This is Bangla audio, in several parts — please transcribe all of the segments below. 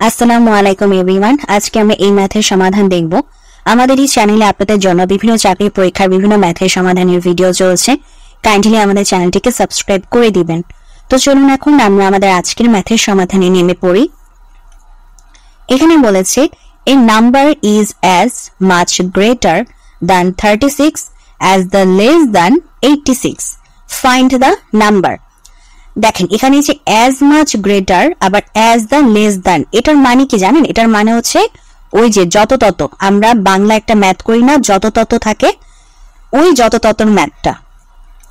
আসসালামু আলাইকুম এভরিওয়ান। আজকে আমরা এই ম্যাথের সমাধান দেখব। আমাদের এই চ্যানেলে আপনাদের জন্য বিভিন্ন চাকরি পরীক্ষার বিভিন্ন ম্যাথের সমাধানের ভিডিও চলছে। কাইন্ডলি আমাদের চ্যানেলটিকে সাবস্ক্রাইব করে দিবেন। তো চলুন এখন আমরা আমাদের আজকের ম্যাথের সমাধানে নেমে পড়ি। এখানে বলেছে a number is as much greater than 36 as the less than 86. Find the number. দেখেন এখানে যে as much greater আবার as the less than, এটার মানে কি জানেন? এটার মানে হচ্ছে ওই যে যত তত, আমরা বাংলা একটা ম্যাথ করি না, যত তত থাকে, ওই যত ততর ম্যাথটা।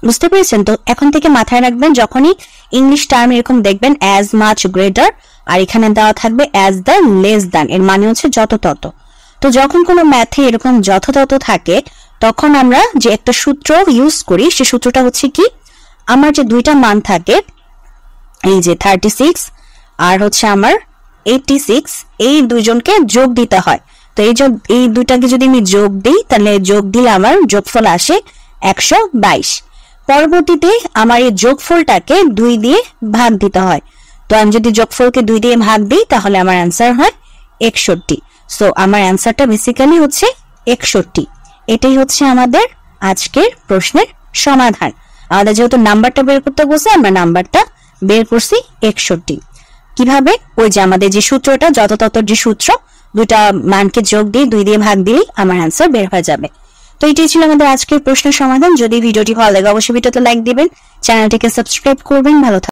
বুঝতে পেরেছেন? তো এখন থেকে মাথায় রাখবেন, যখনই ইংলিশ টার্ম এরকম দেখবেন as much greater আর এখানে দেওয়া থাকবে as the less than, এর মানে হচ্ছে যত তত। তো যখন কোনো ম্যাথে এরকম যত তত থাকে তখন আমরা যে একটা সূত্র ইউজ করি, সে সূত্রটা হচ্ছে কি, আমার যে দুইটা মান থাকে, এই যে 36 আর হচ্ছে আমার 86, এই দুইজনকে যোগ দিতে হয়। তো এই দুইটাকে যদি আমি যোগ দিই, তাহলে যোগ দিলে আমার যোগফল আসে 122। পরবর্তীতে আমার এই যোগফলটাকে 2 দিয়ে ভাগ দিতে হয়। তো আমি যদি যোগফলকে 2 দিয়ে ভাগ দিই তাহলে আমার অ্যান্সার হয় 61। সো আমার অ্যান্সারটা বেসিক্যালি হচ্ছে 61। এটাই হচ্ছে আমাদের আজকের প্রশ্নের সমাধান। আমাদের যেহেতু নাম্বারটা বের করতে বলছে, আমরা নাম্বারটা বের করছি 61। কিভাবে? ওই যে আমাদের যে সূত্রটা, যত ততর যে সূত্র, দুটা মানকে যোগ দিয়ে 2 দিয়ে ভাগ দিলেই আমার অ্যান্সার বের হয়ে যাবে। তো এটাই ছিল আমাদের আজকের প্রশ্নের সমাধান। যদি ভিডিওটি ভালো লাগে অবশ্যই ভিডিওতে লাইক দিবেন, চ্যানেলটিকে সাবস্ক্রাইব করবেন। ভালো